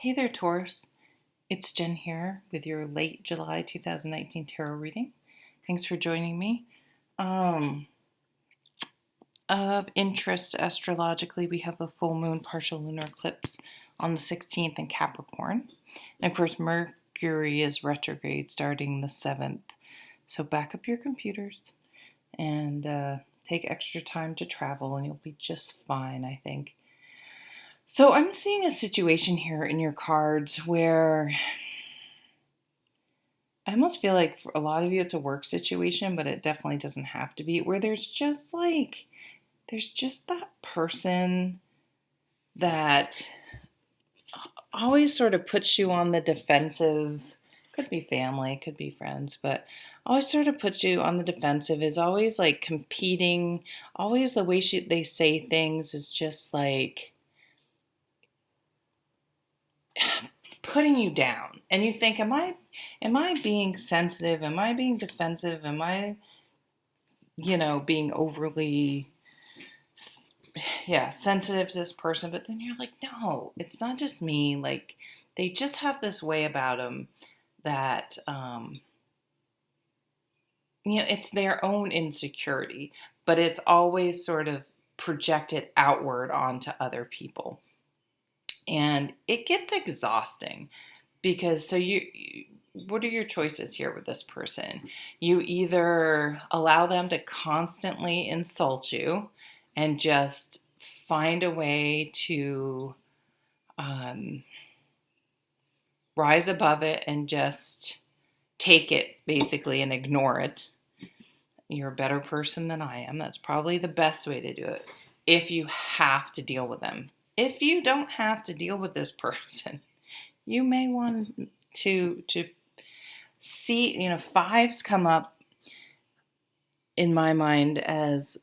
Hey there, Taurus. It's Jen here with your late July 2019 tarot reading. Thanks for joining me. Um, of interest astrologically, we have a full moon partial lunar eclipse on the 16th in Capricorn. And of course, Mercury is retrograde starting the 7th. So back up your computers and take extra time to travel, and you'll be just fine, I think. So I'm seeing a situation here in your cards where I almost feel like for a lot of you it's a work situation, but it definitely doesn't have to be, where there's just that person that always sort of puts you on the defensive. Could be family, could be friends, but always sort of puts you on the defensive, is always like competing, always the way they say things is just like putting you down. And you think, am I being sensitive? Am I being defensive? Am I, being overly sensitive to this person? But then you're like, no, it's not just me. Like, they just have this way about them that it's their own insecurity, but it's always sort of projected outward onto other people. And it gets exhausting because what are your choices here with this person? You either allow them to constantly insult you and just find a way to rise above it and just take it basically and ignore it. You're a better person than I am. That's probably the best way to do it if you have to deal with them. If you don't have to deal with this person, you may want to see, fives come up in my mind as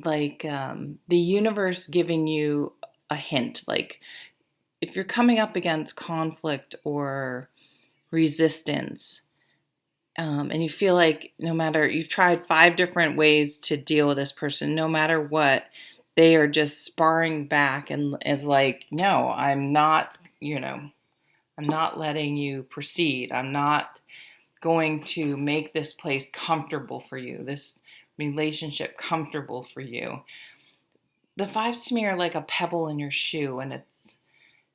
like the universe giving you a hint. Like if you're coming up against conflict or resistance, and you feel like no matter, you've tried 5 different ways to deal with this person, no matter what, they are just sparring back and is like, no, I'm not letting you proceed. I'm not going to make this place comfortable for you, this relationship comfortable for you. The 5s to me are like a pebble in your shoe, and it's,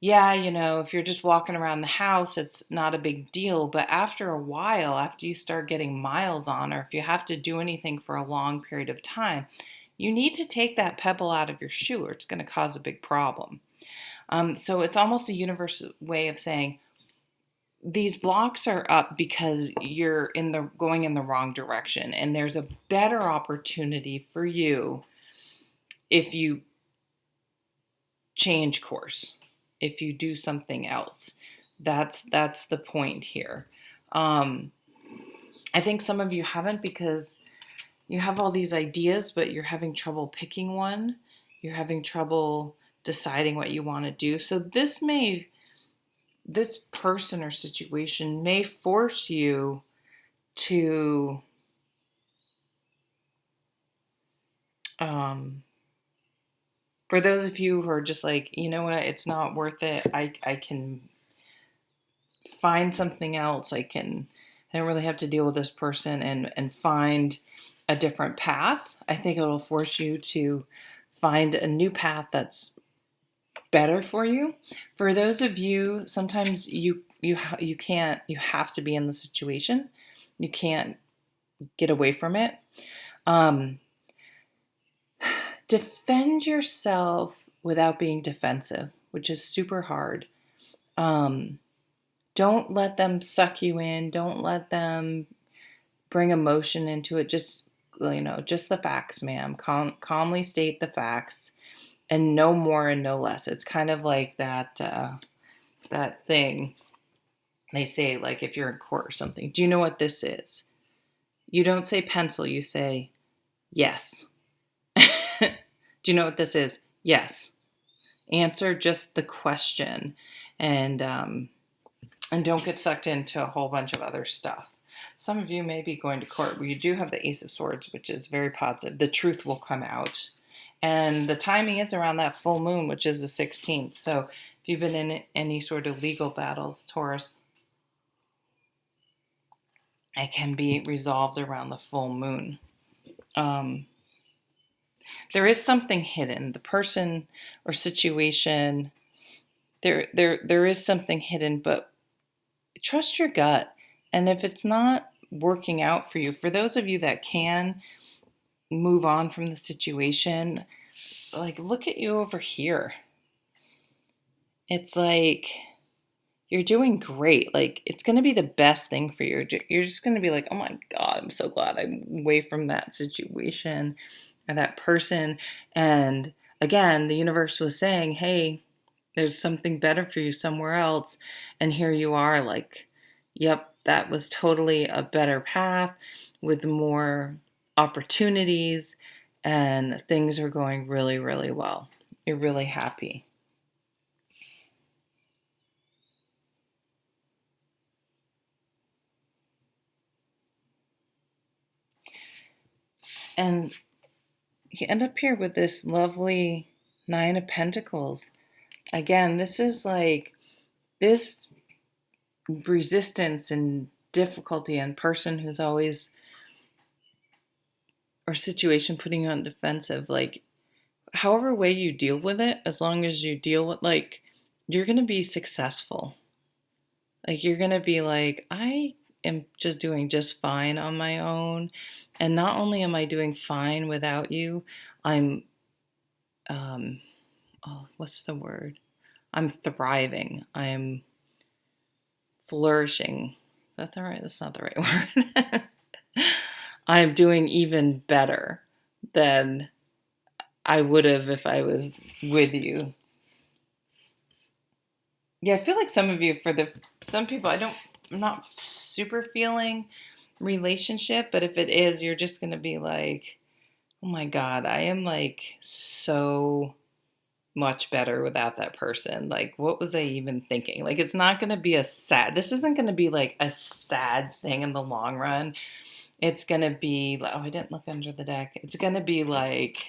if you're just walking around the house, it's not a big deal. But after a while, after you start getting miles on, or if you have to do anything for a long period of time, you need to take that pebble out of your shoe or it's going to cause a big problem. So it's almost a universal way of saying these blocks are up because you're going in the wrong direction, and there's a better opportunity for you if you change course, if you do something else. That's the point here. I think some of you haven't, because you have all these ideas, but you're having trouble picking one. You're having trouble deciding what you want to do. So this person or situation may force you to for those of you who are just like, you know what, it's not worth it. I can find something else. I don't really have to deal with this person and find a different path. I think it'll force you to find a new path that's better for you. For those of you, sometimes you can't, you have to be in the situation. You can't get away from it. Defend yourself without being defensive, which is super hard. Don't let them suck you in. Don't let them bring emotion into it. Just the facts, ma'am. Calmly state the facts, and no more and no less. It's kind of like that thing they say, like if you're in court or something. Do you know what this is? You don't say pencil. You say yes. Do you know what this is? Yes. Answer just the question, and don't get sucked into a whole bunch of other stuff. Some of you may be going to court where you do have the Ace of Swords, which is very positive. The truth will come out. And the timing is around that full moon, which is the 16th. So if you've been in any sort of legal battles, Taurus, it can be resolved around the full moon. There is something hidden. The person or situation, there is something hidden, but trust your gut. And if it's not working out for you, for those of you that can move on from the situation, like, look at you over here. It's like you're doing great. Like, it's going to be the best thing for you. You're just going to be like, oh my God, I'm so glad I'm away from that situation or that person. And again, the universe was saying, hey, there's something better for you somewhere else. And here you are, like, yep, that was totally a better path with more opportunities, and things are going really, really well. You're really happy. And you end up here with this lovely Nine of Pentacles. Again, this is like this resistance and difficulty and person who's always, or situation putting you on defensive, like, however way you deal with it, as long as you deal with, like, you're going to be successful. Like, you're going to be like, I am just doing just fine on my own. And not only am I doing fine without you, I'm, what's the word? I'm thriving. I'm flourishing. Is that the right? That's not the right word. I'm doing even better than I would have if I was with you. Yeah, I feel like some of you, some people, I'm not super feeling relationship, but if it is, you're just going to be like, oh my God, I am like so much better without that person. Like, what was I even thinking? Like, it's not going to be this isn't going to be like a sad thing in the long run. It's going to be, oh, I didn't look under the deck. It's going to be like,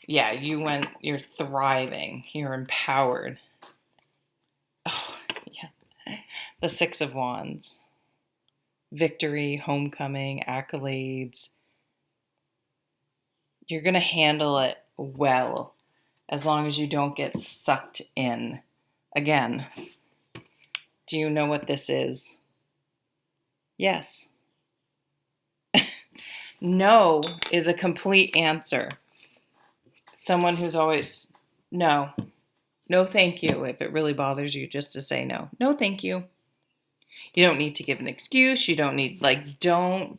yeah, you're thriving, you're empowered. Oh, yeah. The Six of Wands. Victory, homecoming, accolades. You're going to handle it well as long as you don't get sucked in. Again, do you know what this is? Yes. No is a complete answer. Someone who's always, no. No, thank you. If it really bothers you, just to say no. No, thank you. You don't need to give an excuse. You don't need, like, don't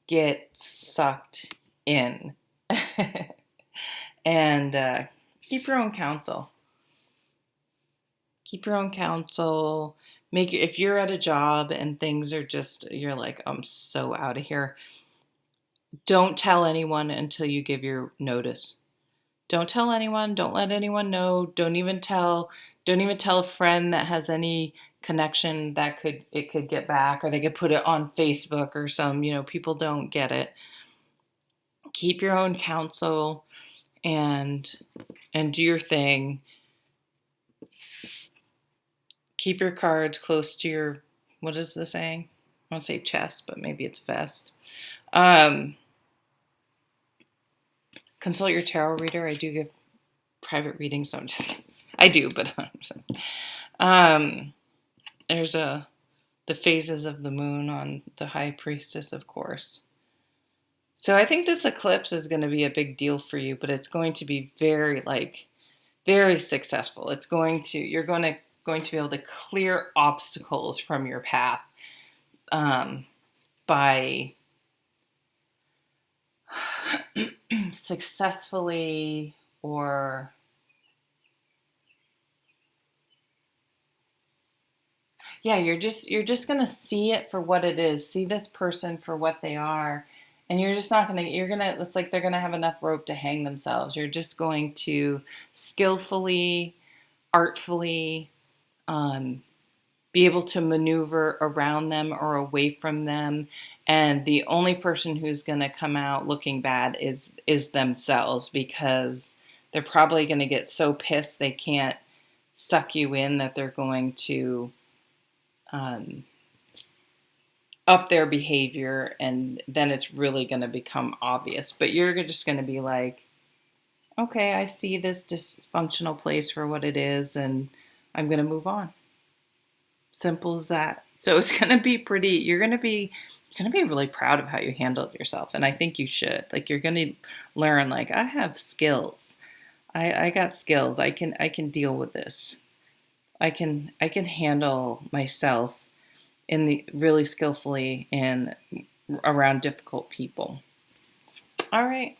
get sucked in. And keep your own counsel. Keep your own counsel. If you're at a job and things are just, you're like, I'm so out of here. Don't tell anyone until you give your notice. Don't tell anyone. Don't let anyone know. Don't even tell a friend that has any connection that it could get back, or they could put it on Facebook or some, people don't get it. Keep your own counsel and do your thing. Keep your cards close to your, what is the saying? I won't say chest, but maybe it's vest. Consult your tarot reader. I do give private readings, so I'm just kidding. I do, but there's the phases of the moon on the High Priestess, of course. So I think this eclipse is going to be a big deal for you, but it's going to be very, very successful. You're going to be able to clear obstacles from your path by successfully, or yeah, you're just going to see it for what it is. See this person for what they are. And you're just not going to, it's like they're going to have enough rope to hang themselves. You're just going to skillfully, artfully, be able to maneuver around them or away from them. And the only person who's going to come out looking bad is themselves, because they're probably going to get so pissed they can't suck you in, that they're going to up their behavior, and then it's really going to become obvious. But you're just going to be like, okay, I see this dysfunctional place for what it is, and I'm going to move on. Simple as that. So it's going to be pretty, you're going to be really proud of how you handled yourself. And I think you should. Like, you're going to learn, like, I have skills. I got skills. I can deal with this. I can handle myself in the really skillfully and around difficult people. All right.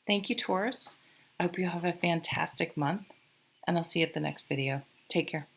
Thank you, Taurus. I hope you have a fantastic month, and I'll see you at the next video. Take care.